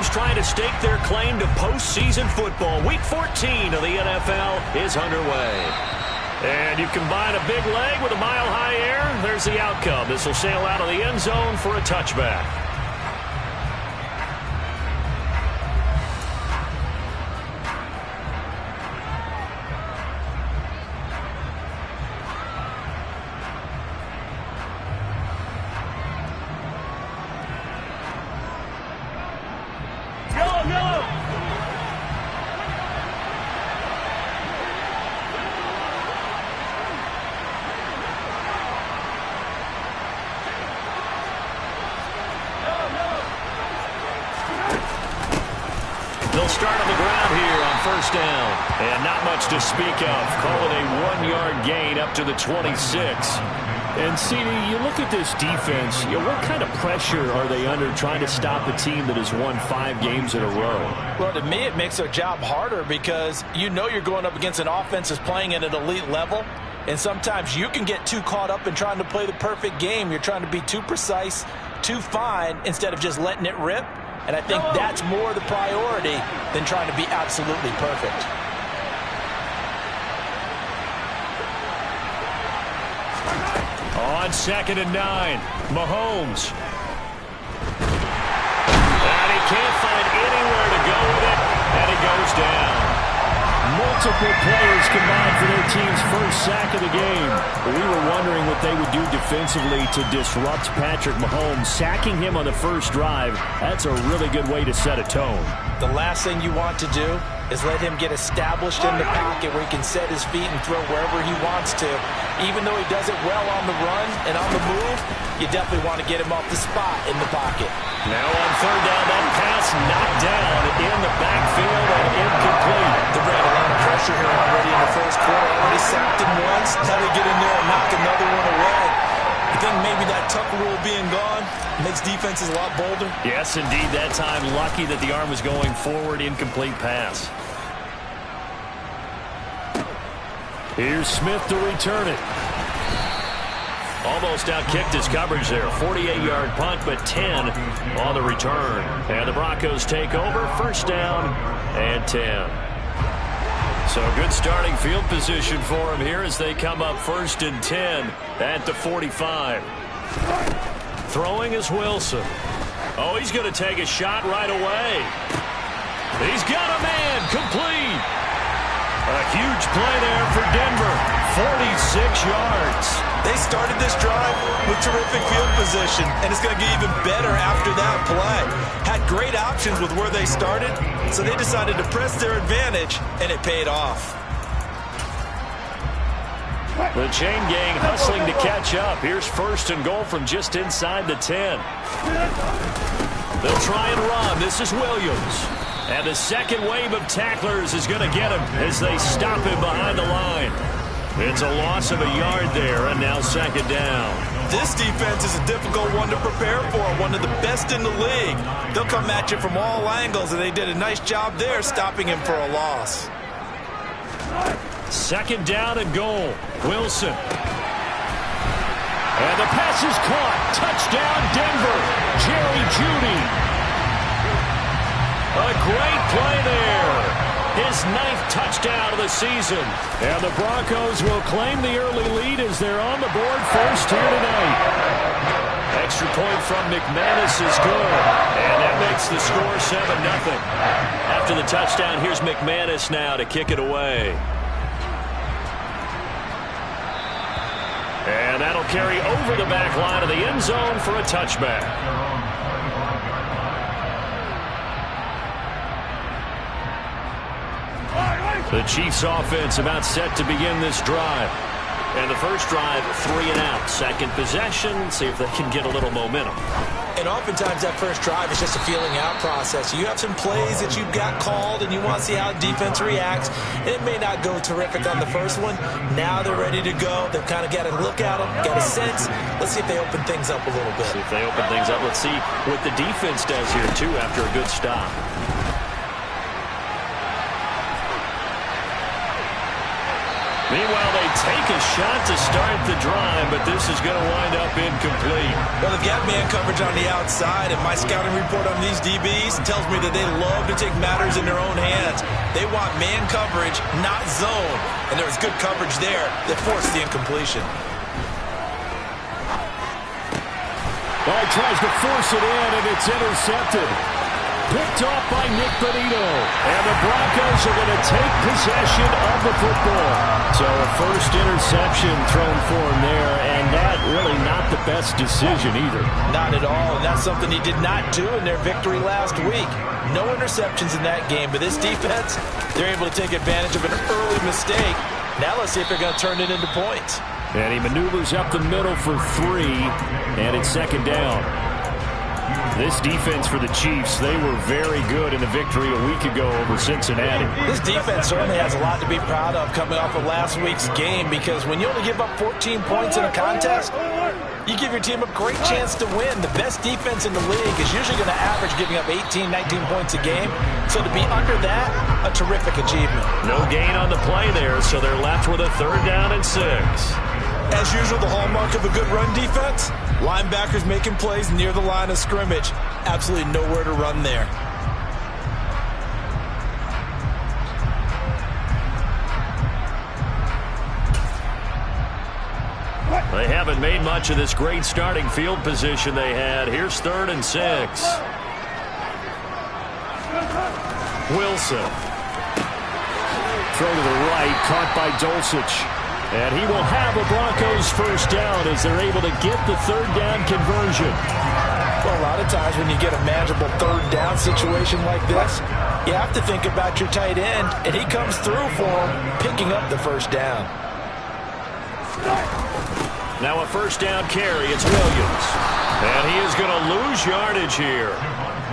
teams trying to stake their claim to postseason football. Week 14 of the NFL is underway. And you combine a big leg with a mile-high air, there's the outcome. This will sail out of the end zone for a touchback. Start on the ground here on first down. And not much to speak of. Call it a 1-yard gain up to the 26. And, CD, you look at this defense, what kind of pressure are they under trying to stop a team that has won 5 games in a row? Well, to me, it makes their job harder because you know you're going up against an offense that's playing at an elite level. And sometimes you can get too caught up in trying to play the perfect game. You're trying to be too precise, too fine, instead of just letting it rip. And I think that's more the priority than trying to be absolutely perfect. On 2nd and 9, Mahomes. And he can't find anywhere to go with it, and he goes down. Multiple players combined for their team's first sack of the game. We were wondering what they would do defensively to disrupt Patrick Mahomes. Sacking him on the first drive, that's a really good way to set a tone. The last thing you want to do is let him get established in the pocket where he can set his feet and throw wherever he wants to. Even though he does it well on the run and on the move, you definitely want to get him off the spot in the pocket. Now on 3rd down, that pass knocked down in the backfield and incomplete. They bring a lot of pressure here already in the first quarter. Already sacked him once. Now they get in there and knock another one away. I think maybe that Tucker rule being gone makes defenses a lot bolder. Yes, indeed. That time, lucky that the arm was going forward. Incomplete pass. Here's Smith to return it. Almost outkicked his coverage there. 48-yard punt, but 10 on the return. And the Broncos take over. First down and 10. So good starting field position for him here as they come up 1st and 10 at the 45. Throwing is Wilson. Oh, he's going to take a shot right away. He's got a man. Complete. A huge play there for Denver. 46 yards. They started this drive with terrific field position, and it's going to get even better after that play. Had great options with where they started, so they decided to press their advantage, and it paid off. The chain gang hustling to catch up. Here's 1st and goal from just inside the 10. They'll try and run. This is Williams. And the second wave of tacklers is going to get him as they stop him behind the line. It's a loss of a yard there, and now 2nd down. This defense is a difficult one to prepare for, one of the best in the league. They'll come at you from all angles, and they did a nice job there stopping him for a loss. 2nd down and goal. Wilson. And the pass is caught. Touchdown, Denver. Jerry Jeudy. A great play there. His 9th touchdown of the season. And the Broncos will claim the early lead as they're on the board first here tonight. Extra point from McManus is good. And that makes the score 7-0. After the touchdown, here's McManus now to kick it away. And that'll carry over the back line of the end zone for a touchback. The Chiefs offense about set to begin this drive. And the first drive, 3 and out. Second possession, see if they can get a little momentum. And oftentimes that first drive is just a feeling out process. You have some plays that you've got called and you want to see how defense reacts. And it may not go terrific on the first one. Now they're ready to go. They've kind of got to look at them, get a sense. Let's see if they open things up a little bit. See if they open things up. Let's see what the defense does here, too, after a good stop. Meanwhile, they take a shot to start the drive, but this is going to wind up incomplete. Well, they've got man coverage on the outside, and my scouting report on these DBs tells me that they love to take matters in their own hands. They want man coverage, not zone, and there was good coverage there that forced the incompletion. Well, he tries to force it in, and it's intercepted. Picked off by Nick Benito. And the Broncos are going to take possession of the football. So a first interception thrown for him there, and that really not the best decision either. Not at all, and that's something he did not do in their victory last week. No interceptions in that game, but this defense, they're able to take advantage of an early mistake. Now let's see if they're going to turn it into points. And he maneuvers up the middle for 3, and it's second down. This defense for the Chiefs, they were very good in the victory a week ago over Cincinnati. This defense certainly has a lot to be proud of coming off of last week's game, because when you only give up 14 points in a contest, you give your team a great chance to win. The best defense in the league is usually going to average giving up 18, 19 points a game. So to be under that, a terrific achievement. No gain on the play there, so they're left with a 3rd down and 6. As usual, the hallmark of a good run defense, linebackers making plays near the line of scrimmage. Absolutely nowhere to run there. They haven't made much of this great starting field position they had. Here's 3rd and 6. Wilson. Throw to the right, caught by Dulcich. And he will have a Broncos first down as they're able to get the 3rd down conversion. Well, a lot of times when you get a manageable 3rd down situation like this, you have to think about your tight end, and he comes through for him, picking up the first down. Now a first down carry. It's Williams. And he is going to lose yardage here.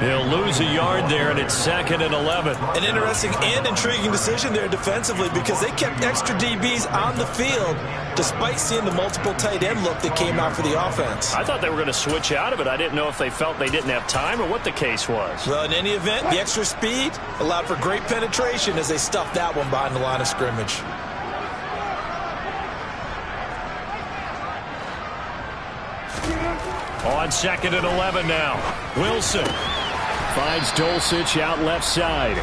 He'll lose a yard there, and it's 2nd and 11. An interesting and intriguing decision there defensively, because they kept extra DBs on the field despite seeing the multiple tight end look that came out for the offense. I thought they were going to switch out of it. I didn't know if they felt they didn't have time or what the case was. Well, in any event, the extra speed allowed for great penetration as they stuffed that one behind the line of scrimmage. On 2nd and 11 now. Wilson finds Dulcich out left side.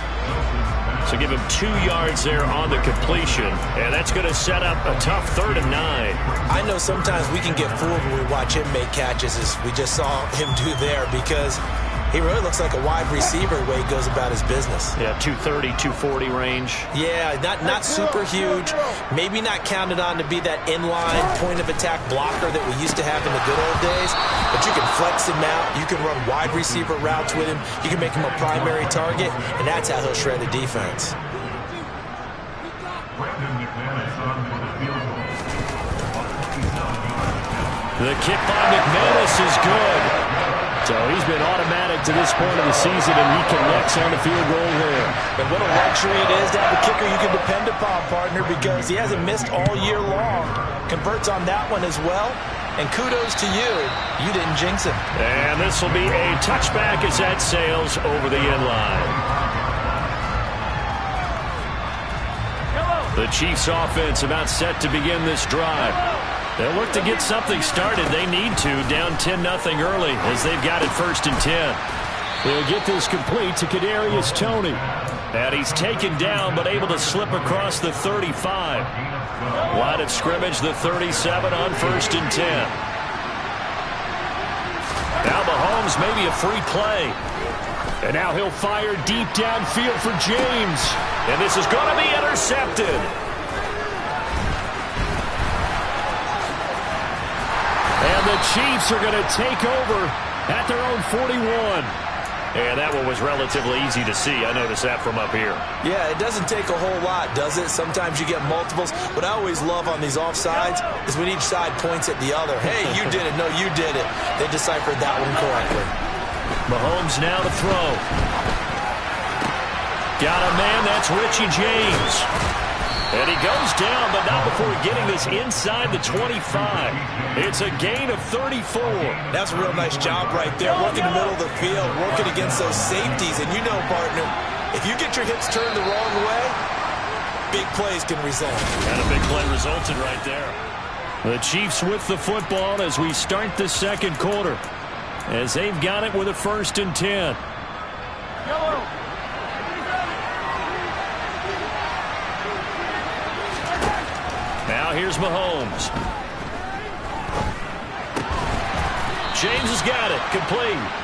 So give him 2 yards there on the completion. And that's going to set up a tough 3rd and 9. I know sometimes we can get fooled when we watch him make catches, as we just saw him do there, because he really looks like a wide receiver the way he goes about his business. Yeah, 230, 240 range. Yeah, not super huge. Maybe not counted on to be that inline point-of-attack blocker that we used to have in the good old days. But you can flex him out. You can run wide receiver routes with him. You can make him a primary target, and that's how he'll shred a defense. The kick by McManus is good. So he's been automatic to this point of the season, and he connects on the field goal there. And what a luxury it is to have a kicker you can depend upon, partner, because he hasn't missed all year long. Converts on that one as well. And kudos to you. You didn't jinx him. And this will be a touchback as that sails over the end line. The Chiefs offense about set to begin this drive. They'll look to get something started. They need to, down 10-0 early as they've got it 1st and 10. They'll get this complete to Kadarius Toney. And he's taken down but able to slip across the 35. Line of scrimmage, the 37 on 1st and 10. Now Mahomes, maybe a free play. And now he'll fire deep downfield for James. And this is going to be intercepted. And the Chiefs are going to take over at their own 41. And that one was relatively easy to see. I noticed that from up here. Yeah, it doesn't take a whole lot, does it? Sometimes you get multiples. What I always love on these offsides is when each side points at the other. Hey, you did it. No, you did it. They deciphered that one correctly. Mahomes now to throw. Got a man. That's Richie James. And he goes down, but not before getting this inside the 25. It's a gain of 34. That's a real nice job right there, working the middle of the field, working against those safeties. And you know, partner, if you get your hips turned the wrong way, big plays can result. And a big play resulted right there. The Chiefs with the football as we start the second quarter, as they've got it with a 1st and 10. Now here's Mahomes. James has got it, complete.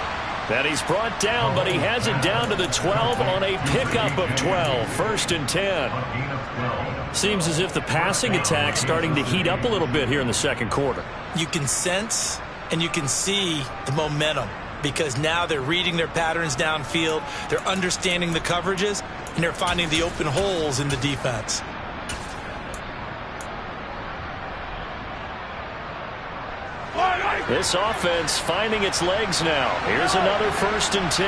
That he's brought down, but he has it down to the 12 on a pickup of 12. 1st and 10. Seems as if the passing attack's starting to heat up a little bit here in the second quarter. You can sense and you can see the momentum because now they're reading their patterns downfield, they're understanding the coverages, and they're finding the open holes in the defense. This offense finding its legs now. Here's another 1st and 10.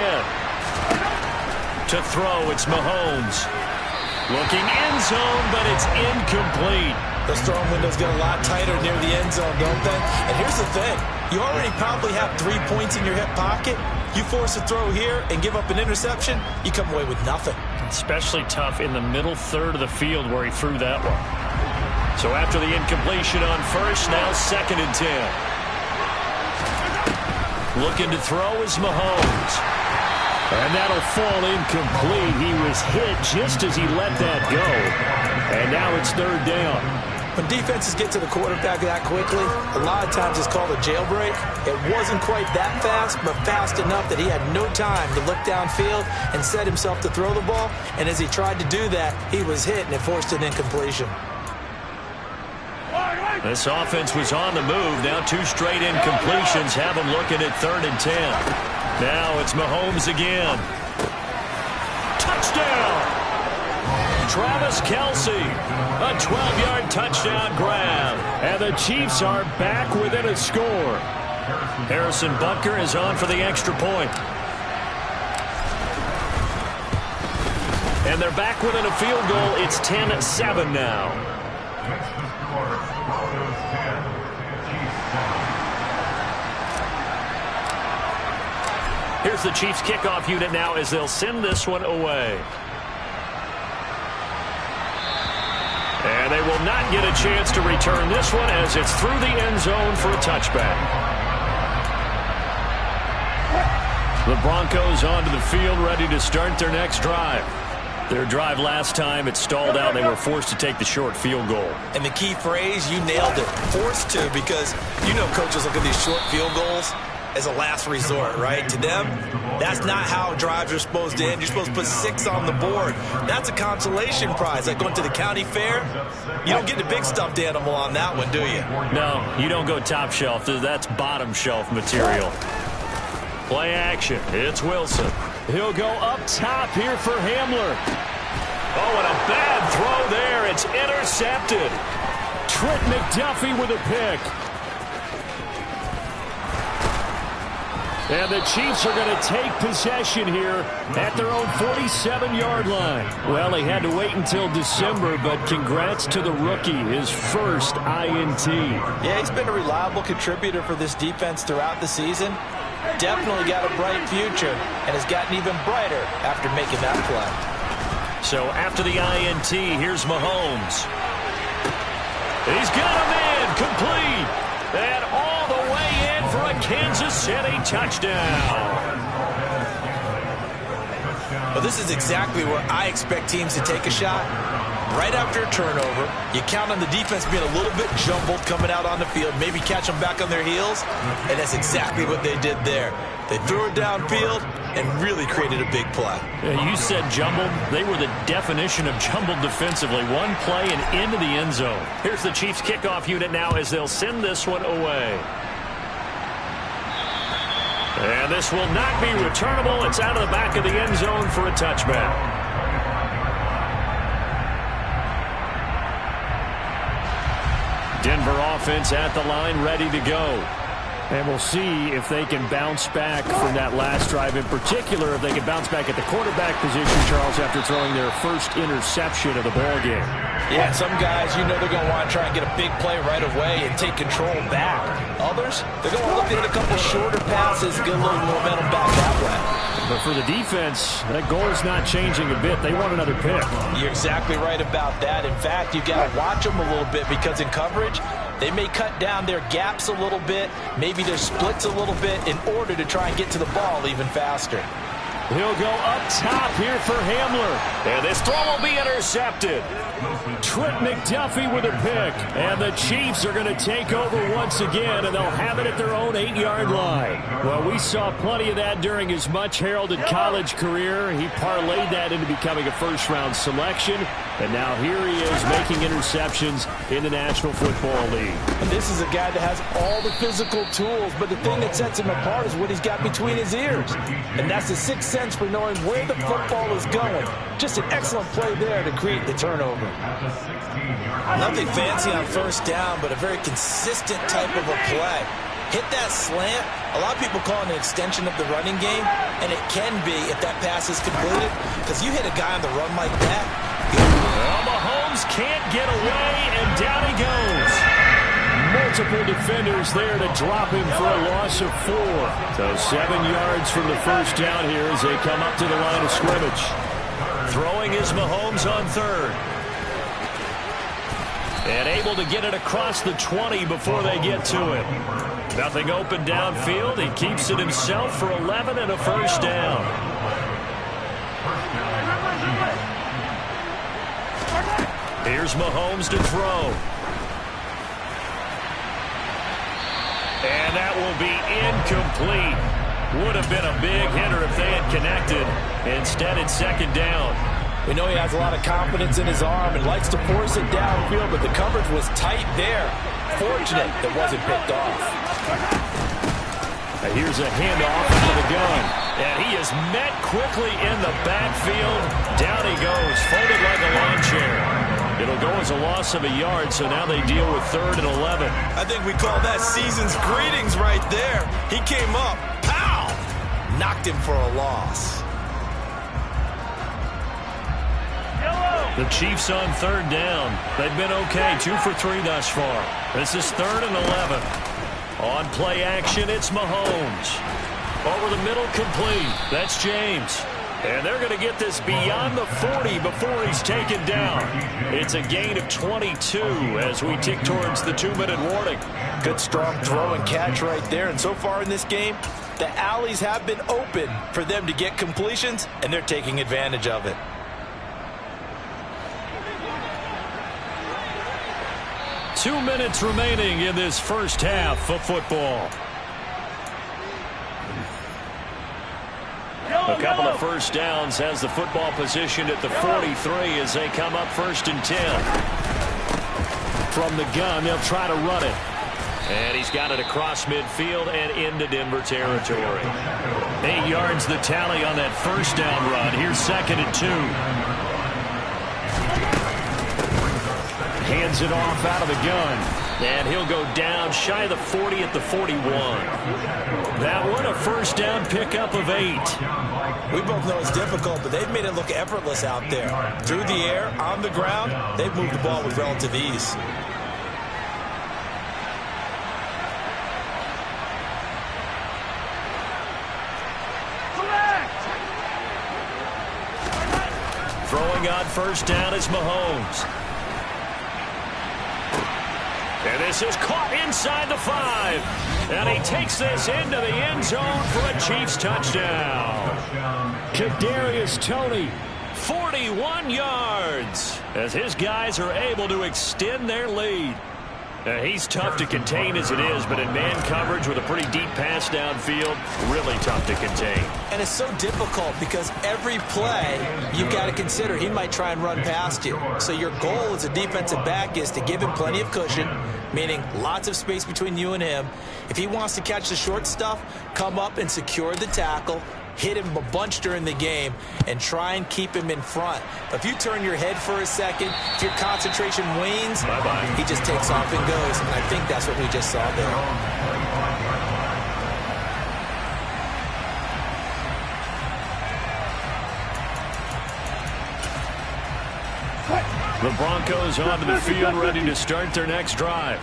To throw, it's Mahomes. Looking end zone, but it's incomplete. Those throwing windows get a lot tighter near the end zone, don't they? And here's the thing. You already probably have 3 points in your hip pocket. You force a throw here and give up an interception, you come away with nothing. Especially tough in the middle third of the field where he threw that one. So after the incompletion on 1st, now 2nd and 10. Looking to throw is Mahomes. And that'll fall incomplete. He was hit just as he let that go. And now it's 3rd down. When defenses get to the quarterback that quickly, a lot of times it's called a jailbreak. It wasn't quite that fast, but fast enough that he had no time to look downfield and set himself to throw the ball. And as he tried to do that, he was hit and it forced an incompletion. This offense was on the move. Now 2 straight incompletions have them looking at 3rd and 10. Now it's Mahomes again. Touchdown! Travis Kelce. A 12-yard touchdown grab. And the Chiefs are back within a score. Harrison Butker is on for the extra point. And they're back within a field goal. It's 10-7 now. Here's the Chiefs kickoff unit now as they'll send this one away. And they will not get a chance to return this one as it's through the end zone for a touchback. The Broncos onto the field ready to start their next drive. Their drive last time, it stalled out. They were forced to take the short field goal. And the key phrase, you nailed it, forced to, because you know coaches look at these short field goals as a last resort, right? To them, that's not how drives are supposed to end. You're supposed to put 6 on the board. That's a consolation prize. Like going to the county fair, you don't get the big stuffed animal on that one, do you? No, you don't go top shelf. That's bottom shelf material. Play action. It's Wilson. He'll go up top here for Hamler. Oh, and a bad throw there. It's intercepted. Trent McDuffie with a pick. And the Chiefs are going to take possession here at their own 47-yard line. Well, they had to wait until December, but congrats to the rookie, his first INT. Yeah, he's been a reliable contributor for this defense throughout the season. Definitely got a bright future and has gotten even brighter after making that play. So after the INT, here's Mahomes. He's got him in, complete. And all the way in for a Kansas City touchdown. Well, this is exactly where I expect teams to take a shot. Right after a turnover, you count on the defense being a little bit jumbled coming out on the field, maybe catch them back on their heels, and that's exactly what they did there. They threw it downfield and really created a big play. Yeah, you said jumbled. They were the definition of jumbled defensively. One play and into the end zone. Here's the Chiefs kickoff unit now as they'll send this one away. And this will not be returnable. It's out of the back of the end zone for a touchback. Denver offense at the line, ready to go. And we'll see if they can bounce back from that last drive. In particular, if they can bounce back at the quarterback position, Charles, after throwing their first interception of the ballgame. Yeah, some guys, you know they're going to want to try and get a big play right away and take control back. Others, they're going to look at a couple shorter passes, get a little momentum back that way. But for the defense, that goal's not changing a bit. They want another pick. You're exactly right about that. In fact, you've got to watch them a little bit because in coverage, they may cut down their gaps a little bit, maybe their splits a little bit in order to try and get to the ball even faster. He'll go up top here for Hamler. And this throw will be intercepted. Trent McDuffie with a pick. And the Chiefs are going to take over once again, and they'll have it at their own 8-yard line. Well, we saw plenty of that during his much-heralded college career. He parlayed that into becoming a first-round selection. And now here he is making interceptions in the National Football League. And this is a guy that has all the physical tools, but the thing that sets him apart is what he's got between his ears. And that's the sixth sense for knowing where the football is going. Just an excellent play there to create the turnover. Nothing fancy on first down, but a very consistent type of a play. Hit that slant. A lot of people call it an extension of the running game, and it can be if that pass is completed, because you hit a guy on the run like that. Well, Mahomes can't get away, and down he goes. Multiple defenders there to drop him for a loss of 4. So 7 yards from the first down here as they come up to the line of scrimmage. Throwing is Mahomes on third. And able to get it across the 20 before they get to it. Nothing open downfield. He keeps it himself for 11 and a first down. Here's Mahomes to throw. And that will be incomplete. Would have been a big hitter if they had connected. Instead, it's second down. We know he has a lot of confidence in his arm and likes to force it downfield, but the coverage was tight there. Fortunate that wasn't picked off. Here's a handoff into the gun. And he is met quickly in the backfield. Down he goes, folded like a lawn chair. It'll go as a loss of a yard, so now they deal with 3rd and 11. I think we call that season's greetings right there. He came up, pow! Knocked him for a loss. The Chiefs on 3rd down. They've been okay, 2 for 3 thus far. This is 3rd and 11. On play action, it's Mahomes. Over the middle, complete. That's James. And they're going to get this beyond the 40 before he's taken down. It's a gain of 22 as we tick towards the 2-minute warning. Good strong throw and catch right there. And so far in this game, the alleys have been open for them to get completions, and they're taking advantage of it. Two minutes remaining in this first half of football. A couple of first downs has the football positioned at the 43 as they come up 1st and 10. From the gun, they'll try to run it. And he's got it across midfield and into Denver territory. 8 yards the tally on that first down run. Here's 2nd and 2. Hands it off out of the gun. And he'll go down shy of the 40 at the 41. That one a first down pickup of 8. We both know it's difficult, but they've made it look effortless out there. Through the air, on the ground, they've moved the ball with relative ease. Throwing on first down is Mahomes. And this is caught inside the 5. And he takes this into the end zone for a Chiefs touchdown. Kadarius Toney, 41 yards as his guys are able to extend their lead. He's tough to contain as it is, but in man coverage with a pretty deep pass downfield, really tough to contain. And it's so difficult because every play you've got to consider he might try and run past you. So your goal as a defensive back is to give him plenty of cushion, meaning lots of space between you and him. If he wants to catch the short stuff, come up and secure the tackle, hit him a bunch during the game, and try and keep him in front. If you turn your head for a second, if your concentration wanes, he just takes off and goes. And I think that's what we just saw there. The Broncos onto the field ready to start their next drive.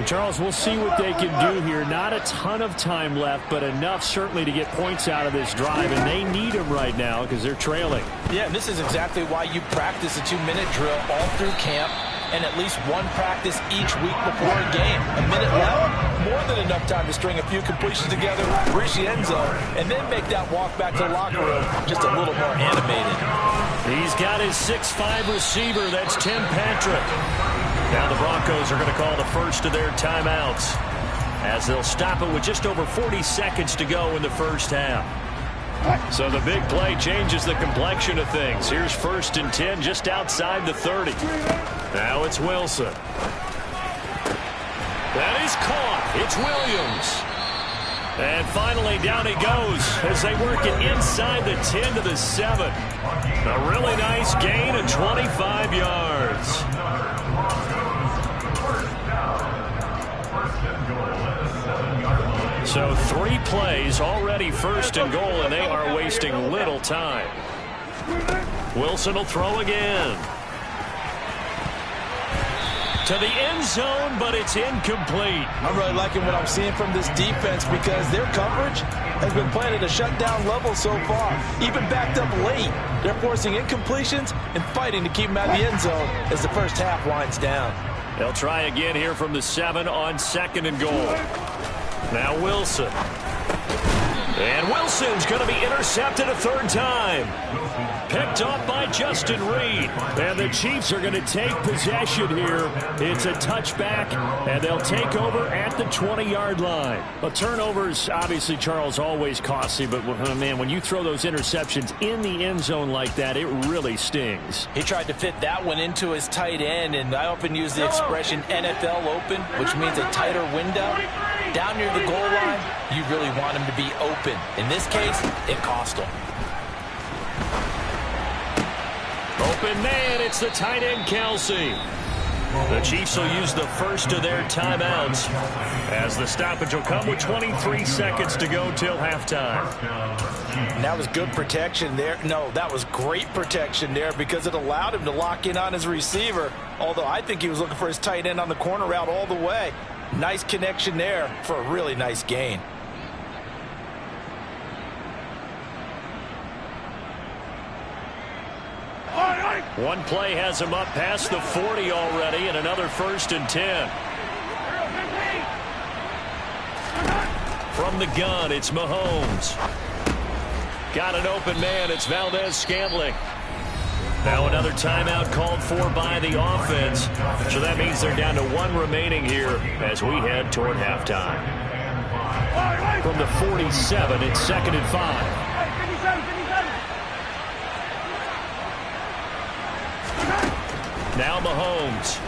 Charles, we'll see what they can do here. Not a ton of time left, but enough certainly to get points out of this drive, and they need them right now because they're trailing. Yeah, and this is exactly why you practice a 2-minute drill all through camp and at least one practice each week before a game. A minute left, more than enough time to string a few completions together, reach the end zone, and then make that walk back to the locker room just a little more animated. He's got his 6'5" receiver. That's Tim Patrick. Now the Broncos are going to call the first of their timeouts as they'll stop it with just over 40 seconds to go in the first half. So the big play changes the complexion of things. Here's 1st and 10 just outside the 30. Now it's Wilson. That is caught. It's Williams. And finally down he goes as they work it inside the 10 to the 7. A really nice gain of 25 yards. So 3 plays already 1st and goal, and they are wasting little time. Wilson will throw again. To the end zone, but it's incomplete. I'm really liking what I'm seeing from this defense because their coverage has been playing at a shutdown level so far. Even backed up late, they're forcing incompletions and fighting to keep them out of the end zone as the first half winds down. They'll try again here from the 7 on 2nd and goal. Now Wilson. And Wilson's going to be intercepted a 3rd time. Picked off by Justin Reed. And the Chiefs are going to take possession here. It's a touchback, and they'll take over at the 20-yard line. A turnover's obviously, Charles, always costly, but, man, when you throw those interceptions in the end zone like that, it really stings. He tried to fit that one into his tight end, and I often use the expression NFL open, which means a tighter window. Down near the goal line, you really want him to be open. In this case, it cost him. Open man, it's the tight end, Kelsey. The Chiefs will use the first of their timeouts as the stoppage will come with 23 seconds to go till halftime. And that was good protection there. No, that was great protection there because it allowed him to lock in on his receiver, although I think he was looking for his tight end on the corner route all the way. Nice connection there for a really nice gain. One play has him up past the 40 already, and another 1st and 10. From the gun, it's Mahomes. Got an open man, it's Valdez-Scantling. Now another timeout called for by the offense. So that means they're down to 1 remaining here as we head toward halftime. From the 47, it's 2nd and 5. Now Mahomes.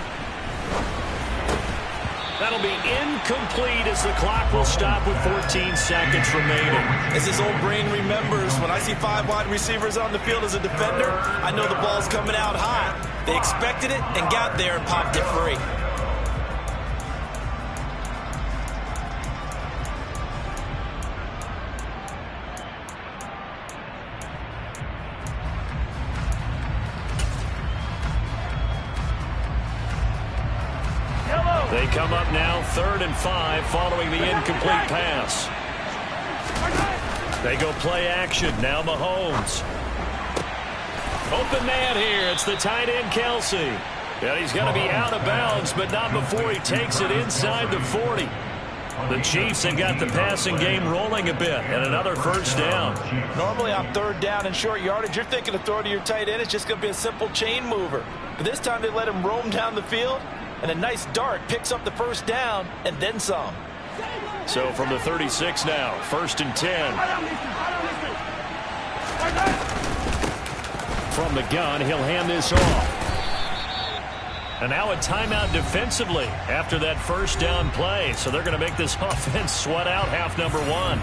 That'll be incomplete as the clock will stop with 14 seconds remaining. As his old brain remembers, when I see 5 wide receivers on the field as a defender, I know the ball's coming out high. They expected it and got there and popped it free. They come up now 3rd and 5 following the incomplete pass. They go play action. Now Mahomes. Open man here. It's the tight end, Kelsey. And he's going to be out of bounds, but not before he takes it inside the 40. The Chiefs have got the passing game rolling a bit, and another 1st down. Normally on 3rd down and short yardage, you're thinking of throwing to your tight end. It's just going to be a simple chain mover. But this time they let him roam down the field, and a nice dart picks up the 1st down and then some. So from the 36 now, 1st and 10. From the gun, he'll hand this off. And now a timeout defensively after that 1st down play. So they're going to make this offense sweat out half number 1.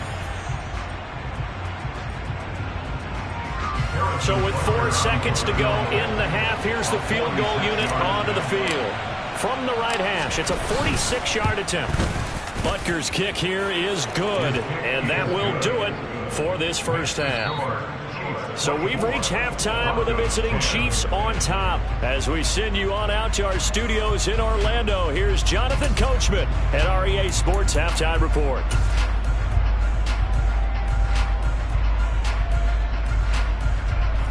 So with 4 seconds to go in the half, here's the field goal unit onto the field. From the right hash, it's a 46-yard attempt. Butker's kick here is good, and that will do it for this first half. So we've reached halftime with the visiting Chiefs on top. As we send you on out to our studios in Orlando, here's Jonathan Coachman at REA Sports Halftime Report.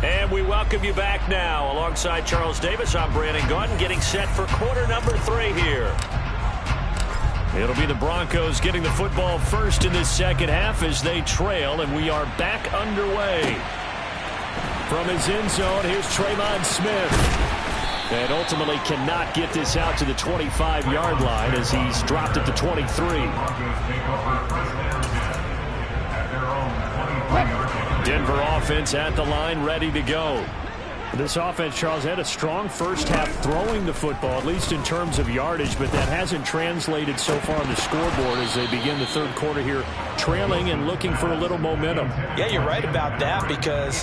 And we welcome you back now. Alongside Charles Davis, I'm Brandon Gaudin, getting set for quarter number 3 here. It'll be the Broncos getting the football first in this second half as they trail, and we are back underway. From his end zone, here's Tremon Smith. And ultimately cannot get this out to the 25-yard line as he's dropped at the 23. Denver offense at the line, ready to go. This offense, Charles, had a strong first half throwing the football, at least in terms of yardage, but that hasn't translated so far on the scoreboard as they begin the third quarter here, trailing and looking for a little momentum. Yeah, you're right about that because,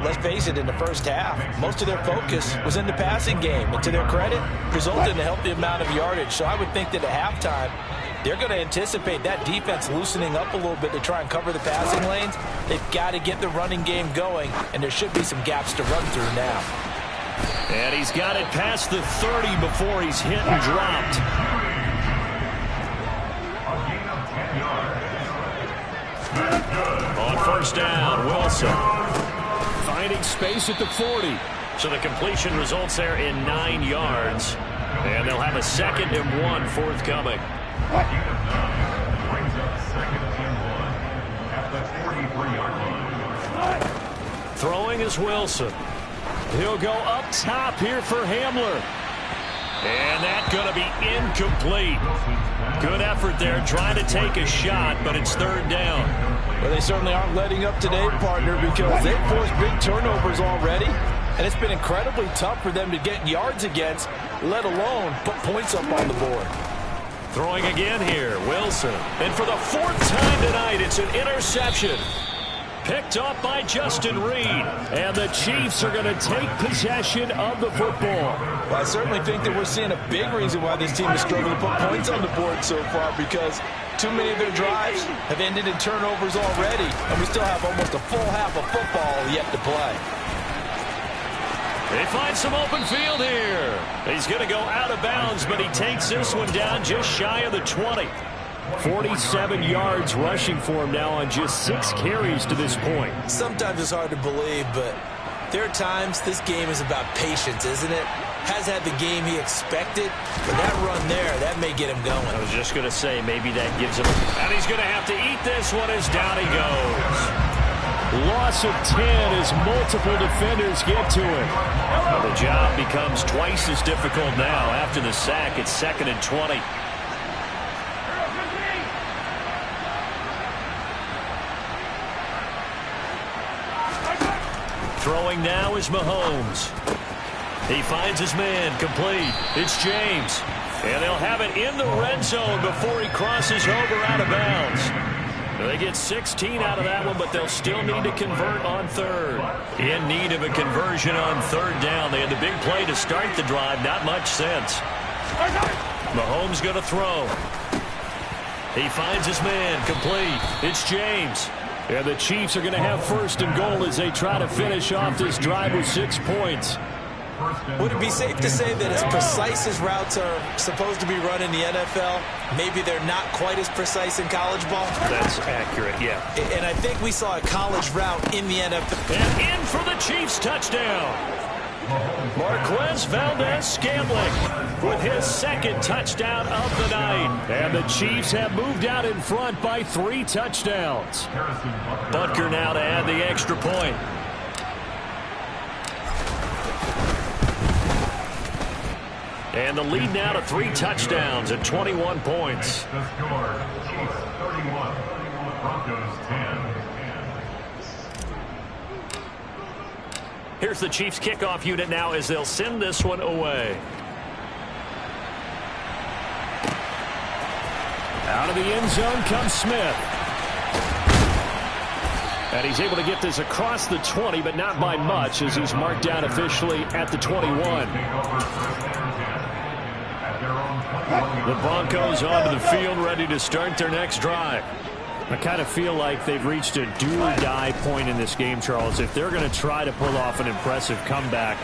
let's face it, in the first half, most of their focus was in the passing game. And to their credit, resulted in a healthy amount of yardage. So I would think that at halftime, they're going to anticipate that defense loosening up a little bit to try and cover the passing lanes. They've got to get the running game going, and there should be some gaps to run through now. And he's got it past the 30 before he's hit and dropped. On first down, Wilson. Finding space at the 40. So the completion results there in 9 yards. And they'll have a 2nd and 1 forthcoming. Throwing is Wilson. He'll go up top here for Hamler. And that's going to be incomplete. Good effort there trying to take a shot, but it's 3rd down. Well, they certainly aren't letting up today, partner, because they've forced big turnovers already. And it's been incredibly tough for them to get yards against, let alone put points up on the board. Throwing again here, Wilson. And for the 4th time tonight, it's an interception. Picked up by Justin Reed. And the Chiefs are going to take possession of the football. Well, I certainly think that we're seeing a big reason why this team is struggling to put points on the board so far, because too many of their drives have ended in turnovers already, and we still have almost a full half of football yet to play. They find some open field here. He's going to go out of bounds, but he takes this one down just shy of the 20. 47 yards rushing for him now on just 6 carries to this point. Sometimes it's hard to believe, but there are times this game is about patience, isn't it? Has had the game he expected, but that run there, that may get him going. I was just going to say, maybe that gives him... And he's going to have to eat this one as down he goes. Loss of 10 as multiple defenders get to him. Well, the job becomes twice as difficult now. After the sack, it's 2nd and 20. Throwing now is Mahomes. He finds his man, complete. It's James. And they'll have it in the red zone before he crosses over out of bounds. They get 16 out of that one, but they'll still need to convert on 3rd. In need of a conversion on 3rd down. They had the big play to start the drive. Not much sense. Mahomes going to throw. He finds his man, complete. It's James. And the Chiefs are going to have 1st and goal as they try to finish off this drive with 6 points. Would it be safe to say that as precise as routes are supposed to be run in the NFL, maybe they're not quite as precise in college ball? That's accurate, yeah. And I think we saw a college route in the NFL. And in for the Chiefs touchdown. Marquez Valdez-Scantling with his 2nd touchdown of the night. And the Chiefs have moved out in front by 3 touchdowns. Butker now to add the extra point. And the lead now to 3 touchdowns at 21 points. The score, Chiefs 31, Broncos 10. Here's the Chiefs kickoff unit now as they'll send this one away. Out of the end zone comes Smith. And he's able to get this across the 20, but not by much as he's marked down officially at the 21. The Broncos onto the field ready to start their next drive. I kind of feel like they've reached a do-or-die point in this game, Charles. If they're going to try to pull off an impressive comeback,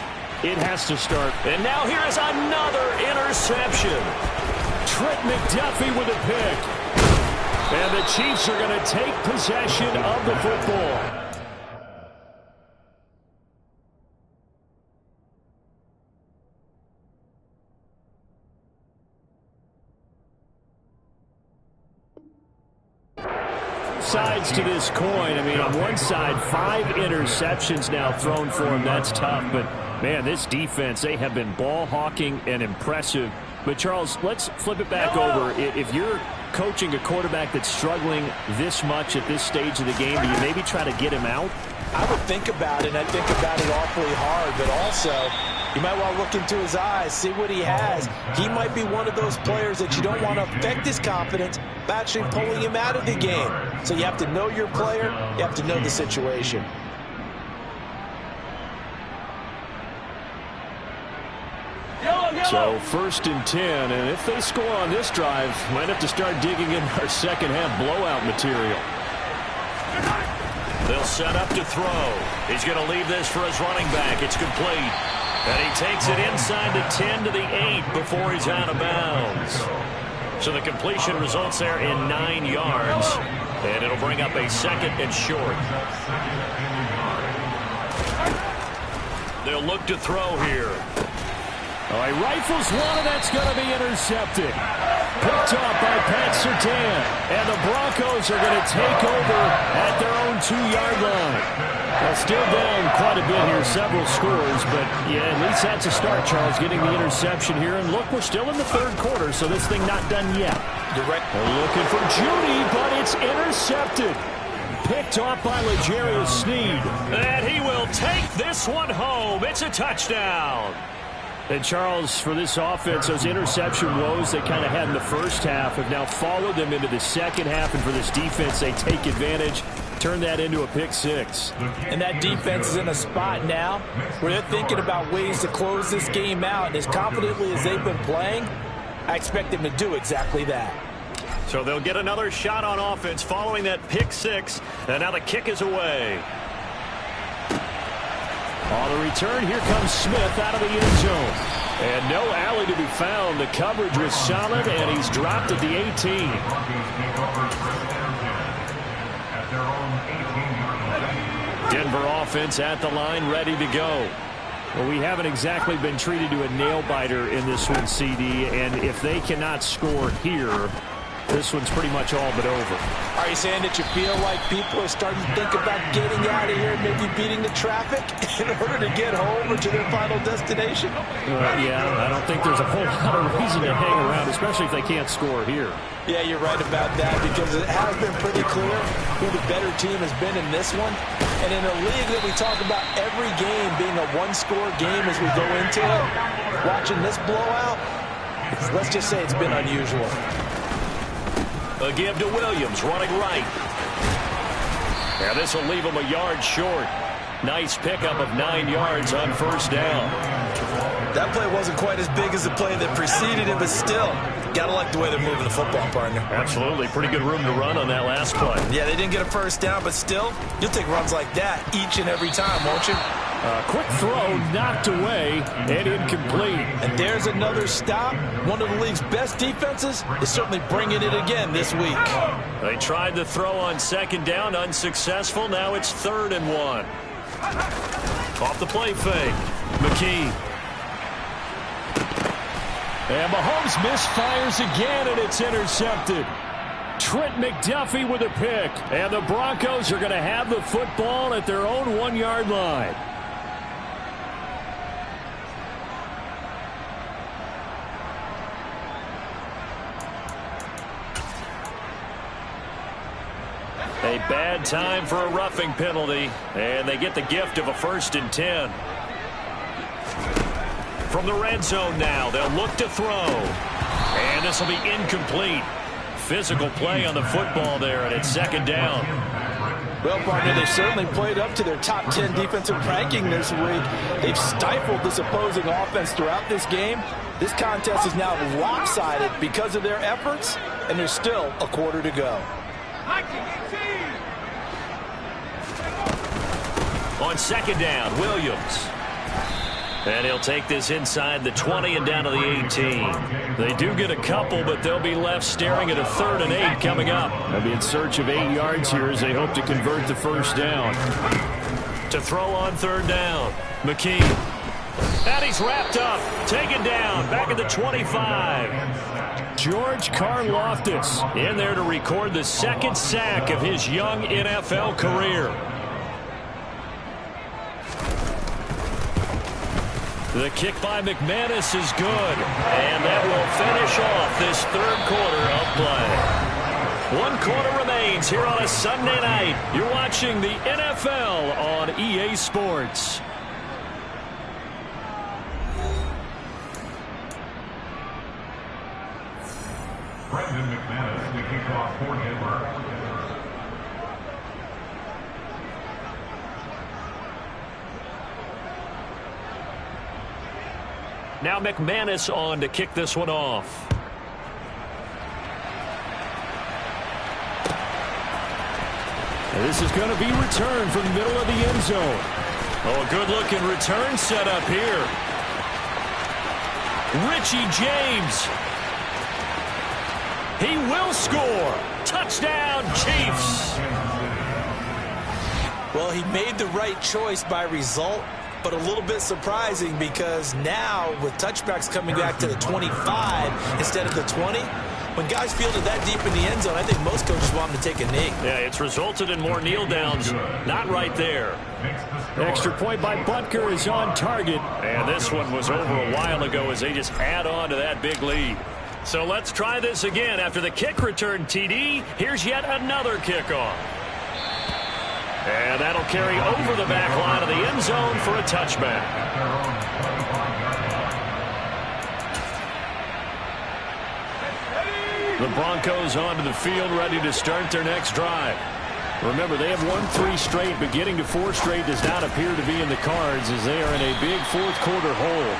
it has to start. And now here is another interception. Trent McDuffie with a pick. And the Chiefs are going to take possession of the football. Sides to this coin. I mean, on one side, 5 interceptions now thrown for him. That's tough. But, man, this defense, they have been ball hawking and impressive. But, Charles, let's flip it back over. If you're coaching a quarterback that's struggling this much at this stage of the game, do you maybe try to get him out? I would think about it, and I think about it awfully hard. But also, you might want to look into his eyes, see what he has. He might be one of those players that you don't want to affect his confidence by actually pulling him out of the game. So you have to know your player. You have to know the situation. So 1st and 10, and if they score on this drive, might have to start digging in our second half blowout material. They'll set up to throw. He's going to leave this for his running back. It's complete. And he takes it inside the 10 to the 8 before he's out of bounds. So the completion results there in 9 yards. And it'll bring up a 2nd and short. They'll look to throw here. All right, rifles one, and that's going to be intercepted. Picked off by Pat Surtain. And the Broncos are going to take over at their own 2-yard line. Well, still down quite a bit here, several scores, but yeah, at least that's a start, Charles, getting the interception here. And look, we're still in the 3rd quarter, so this thing not done yet. They're looking for Judy, but it's intercepted. Picked off by L'Jarius Sneed. And he will take this one home. It's a touchdown. And, Charles, for this offense, those interception woes they kind of had in the first half have now followed them into the second half. And for this defense, they take advantage, turn that into a pick 6. And that defense is in a spot now where they're thinking about ways to close this game out. And as confidently as they've been playing, I expect them to do exactly that. So they'll get another shot on offense following that pick 6. And now the kick is away. On the return, here comes Smith out of the end zone. And no alley to be found. The coverage was solid, and he's dropped at the 18. Denver offense at the line, ready to go. Well, we haven't exactly been treated to a nail-biter in this one, CD, and if they cannot score here, this one's pretty much all but over. Are you saying that you feel like people are starting to think about getting out of here and maybe beating the traffic in order to get home or to their final destination? Yeah, I don't think there's a whole lot of reason to hang around, especially if they can't score here. Yeah, you're right about that, because it has been pretty clear who the better team has been in this one. And in a league that we talk about every game being a one-score game as we go into it, watching this blowout, let's just say it's been unusual. A give to Williams, running right. And this will leave him a yard short. Nice pickup of 9 yards on 1st down. That play wasn't quite as big as the play that preceded it, but still, gotta like the way they're moving the football, partner. Absolutely. Pretty good room to run on that last play. Yeah, they didn't get a 1st down, but still, you'll take runs like that each and every time, won't you? Quick throw, knocked away, and incomplete. And there's another stop. One of the league's best defenses is certainly bringing it again this week. They tried to throw on 2nd down, unsuccessful. Now it's 3rd and 1. Off the play fake. McKee. And Mahomes misfires again, and it's intercepted. Trent McDuffie with a pick. And the Broncos are going to have the football at their own 1-yard line. A bad time for a roughing penalty, and they get the gift of a 1st and 10. From the red zone now, they'll look to throw. And this will be incomplete. Physical play on the football there, and it's 2nd down. Well, partner, they certainly played up to their top 10 defensive ranking this week. They've stifled this opposing offense throughout this game. This contest is now lopsided because of their efforts, and there's still a quarter to go. On second down, Williams. And he'll take this inside the 20 and down to the 18. They do get a couple, but they'll be left staring at a 3rd and 8 coming up. They'll be in search of 8 yards here as they hope to convert the first down. To throw on 3rd down, McKee. And he's wrapped up, taken down, back at the 25. George Karlaftis in there to record the 2nd sack of his young NFL career. The kick by McManus is good, and that will finish off this 3rd quarter of play. 1 quarter remains here on a Sunday night. You're watching the NFL on EA Sports. Brendan McManus to kick off for Denver. Now McManus on to kick this one off. And this is going to be returned from the middle of the end zone. Oh, a good-looking return set up here. Richie James. He will score. Touchdown, Chiefs. Well, he made the right choice by result, but a little bit surprising because now with touchbacks coming back to the 25 instead of the 20, when guys fielded that deep in the end zone, I think most coaches want them to take a knee. Yeah, it's resulted in more kneel downs. Not right there. Extra point by Butker is on target. And this one was over a while ago as they just add on to that big lead. So let's try this again. After the kick return TD, here's yet another kickoff. And that'll carry over the back line of the end zone for a touchback. The Broncos onto the field, ready to start their next drive. Remember, they have won 3 straight, but getting to 4 straight does not appear to be in the cards as they are in a big 4th quarter hole.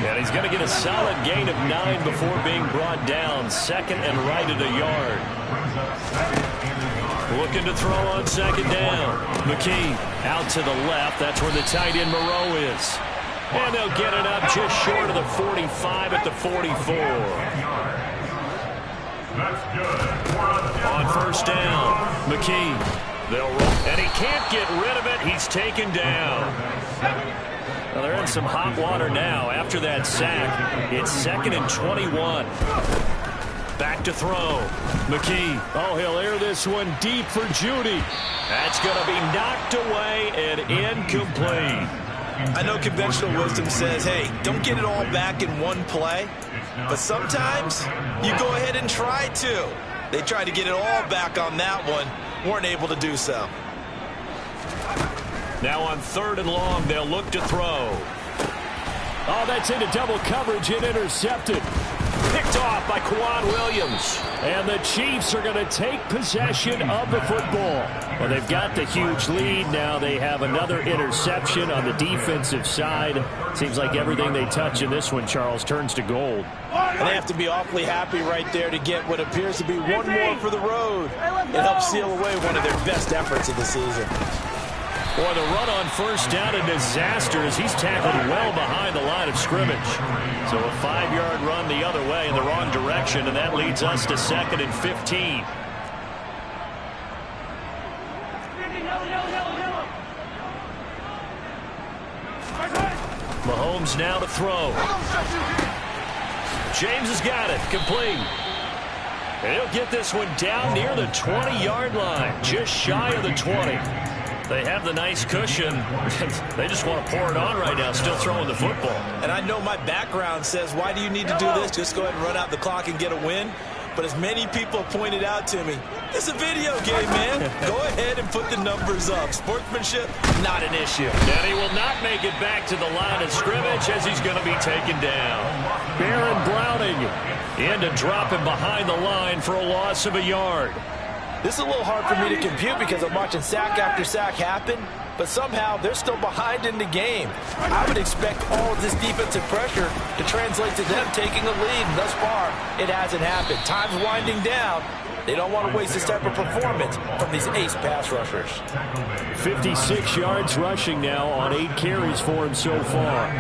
And he's going to get a solid gain of 9 before being brought down. 2nd and right at a yard. Looking to throw on 2nd down. McKee out to the left. That's where the tight end Moreau is. And they'll get it up just short of the 45 at the 44. That's good. On 1st down, McKee. They'll roll, and he can't get rid of it. He's taken down. Well, they're in some hot water now after that sack. It's 2nd and 21. Back to throw. McKee. Oh, he'll air this one deep for Judy. That's going to be knocked away and incomplete. I know conventional wisdom says, hey, don't get it all back in one play. But sometimes you go ahead and try to. They tried to get it all back on that one. Weren't able to do so. Now on 3rd and long, they'll look to throw. Oh, that's into double coverage and intercepted. Picked off by Quan Williams. And the Chiefs are going to take possession of the football. Well, they've got the huge lead. Now they have another interception on the defensive side. Seems like everything they touch in this one, Charles, turns to gold. And they have to be awfully happy right there to get what appears to be one more for the road. It helps seal away one of their best efforts of the season. Boy, the run on 1st down, a disaster as he's tackled well behind the line of scrimmage. So a 5-yard run the other way in the wrong direction, and that leads us to 2nd and 15. Mahomes now to throw. James has got it, complete. And he'll get this one down near the 20-yard line, just shy of the 20. They have the nice cushion. They just want to pour it on right now, still throwing the football. And I know my background says, why do you need to do this? Just go ahead and run out the clock and get a win. But as many people have pointed out to me, it's a video game, man. Go ahead and put the numbers up. Sportsmanship, not an issue. And he will not make it back to the line of scrimmage as he's going to be taken down. Baron Browning in to drop him behind the line for a loss of a yard. This is a little hard for me to compute because I'm watching sack after sack happen, but somehow they're still behind in the game. I would expect all of this defensive pressure to translate to them taking a lead. And thus far, it hasn't happened. Time's winding down. They don't want to waste this type of performance from these ace pass rushers. 56 yards rushing now on 8 carries for him so far.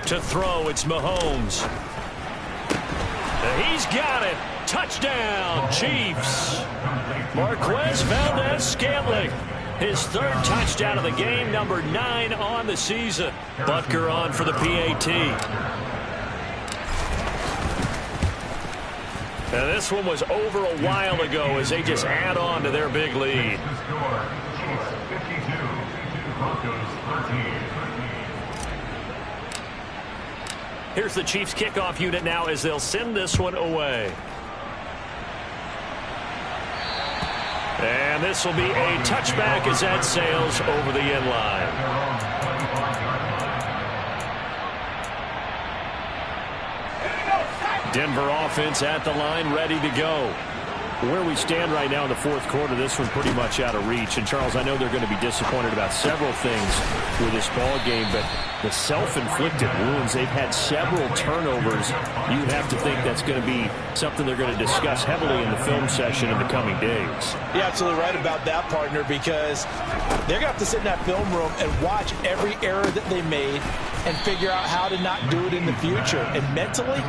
To throw, it's Mahomes. He's got it. Touchdown, Chiefs. Marquez Valdez-Scantling. His 3rd touchdown of the game, number 9 on the season. Butker on for the PAT. Now this one was over a while ago as they just add on to their big lead. Here's the Chiefs kickoff unit now as they'll send this one away. And this will be a touchback as that sails over the end line. Denver offense at the line, ready to go. Where we stand right now in the 4th quarter, this one's pretty much out of reach. And, Charles, I know they're going to be disappointed about several things with this ball game, but the self-inflicted wounds, they've had several turnovers. You would have to think that's going to be something they're going to discuss heavily in the film session in the coming days. You're absolutely right about that, partner, because they're going to have to sit in that film room and watch every error that they made and figure out how to not do it in the future. And mentally,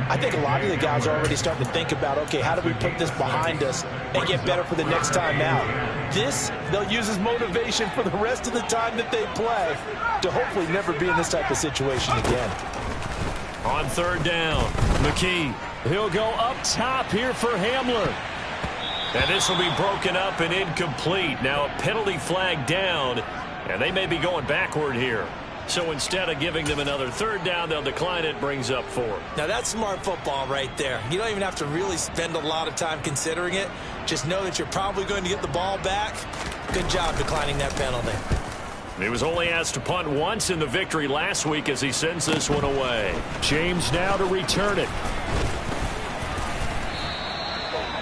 I think a lot of the guys are already starting to think about, okay, how do we put this behind us and get better for the next time out? This, they'll use as motivation for the rest of the time that they play to hopefully never be in this type of situation again. On 3rd down, McKee. He'll go up top here for Hamler. And this will be broken up and incomplete. Now a penalty flag down, and they may be going backward here. So instead of giving them another 3rd down, they'll decline it, brings up 4. Now that's smart football right there. You don't even have to really spend a lot of time considering it. Just know that you're probably going to get the ball back. Good job declining that penalty. He was only asked to punt once in the victory last week as he sends this one away. James now to return it.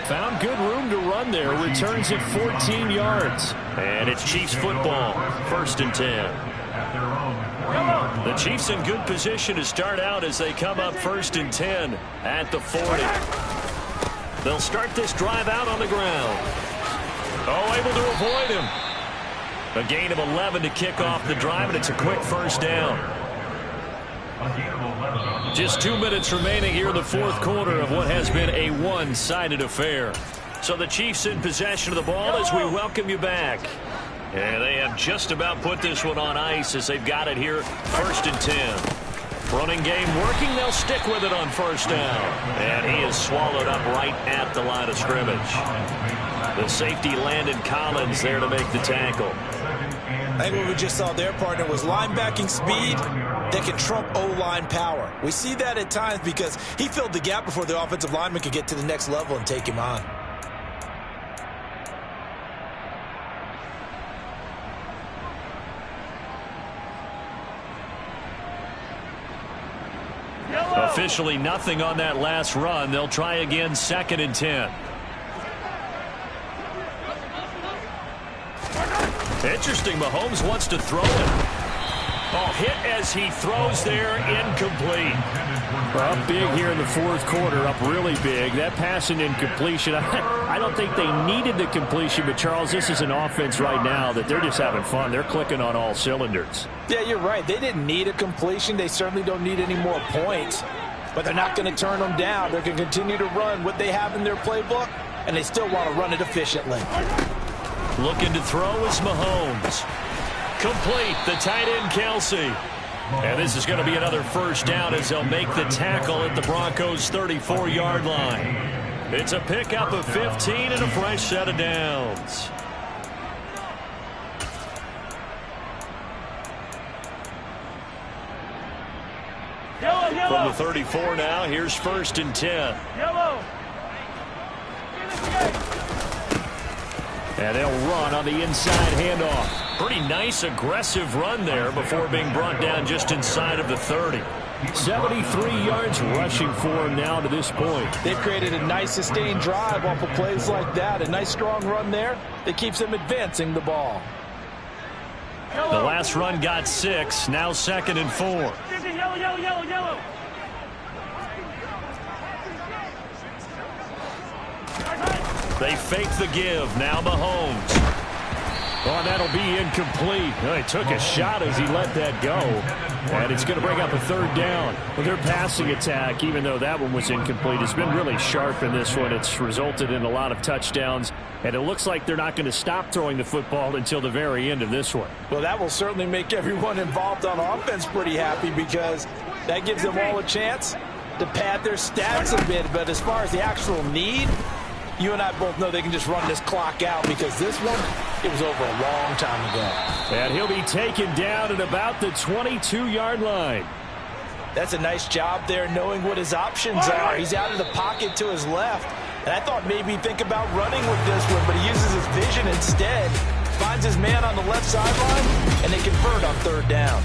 Found good room to run there. Returns it 14 yards. And it's Chiefs football. 1st and 10. The Chiefs in good position to start out as they come up 1st and 10 at the 40. They'll start this drive out on the ground. Oh, able to avoid him. A gain of 11 to kick off the drive, and it's a quick 1st down. Just 2 minutes remaining here in the 4th quarter of what has been a one-sided affair. So the Chiefs in possession of the ball as we welcome you back. And they have just about put this one on ice as they've got it here 1st and 10. Running game working. They'll stick with it on 1st down. And he is swallowed up right at the line of scrimmage. The safety Landon Collins there to make the tackle. I think what we just saw there, partner, was linebacking speed that can trump O-line power. We see that at times because he filled the gap before the offensive lineman could get to the next level and take him on. Officially nothing on that last run. They'll try again 2nd and 10. Interesting. Mahomes wants to throw it. Oh, hit as he throws there, incomplete. Up big here in the 4th quarter, up really big. That pass and incompletion, I don't think they needed the completion, but Charles, this is an offense right now that they're just having fun. They're clicking on all cylinders. Yeah, you're right. They didn't need a completion. They certainly don't need any more points, but they're not going to turn them down. They're going to continue to run what they have in their playbook, and they still want to run it efficiently. Looking to throw is Mahomes. Complete, the tight end Kelsey. And this is going to be another 1st down as they'll make the tackle at the Broncos' 34-yard line. It's a pickup of 15 and a fresh set of downs. From the 34 now, here's 1st and 10. And they'll run on the inside handoff. Pretty nice, aggressive run there before being brought down just inside of the 30. 73 yards rushing for him now to this point. They've created a nice sustained drive off of plays like that. A nice strong run there that keeps them advancing the ball. The last run got 6. Now 2nd and 4. Yellow. They fake the give. Now Mahomes. Oh, that'll be incomplete. Well, he took a shot as he let that go. And it's going to bring up a 3rd down. Well, their passing attack, even though that one was incomplete, has been really sharp in this one. It's resulted in a lot of touchdowns. And it looks like they're not going to stop throwing the football until the very end of this one. Well, that will certainly make everyone involved on offense pretty happy because that gives them all a chance to pad their stats a bit. But as far as the actual need, you and I both know they can just run this clock out because this one, it was over a long time ago. And he'll be taken down at about the 22-yard line. That's a nice job there knowing what his options are. He's out of the pocket to his left. And I thought maybe he'd think about running with this one, but he uses his vision instead. Finds his man on the left sideline, and they convert on 3rd down.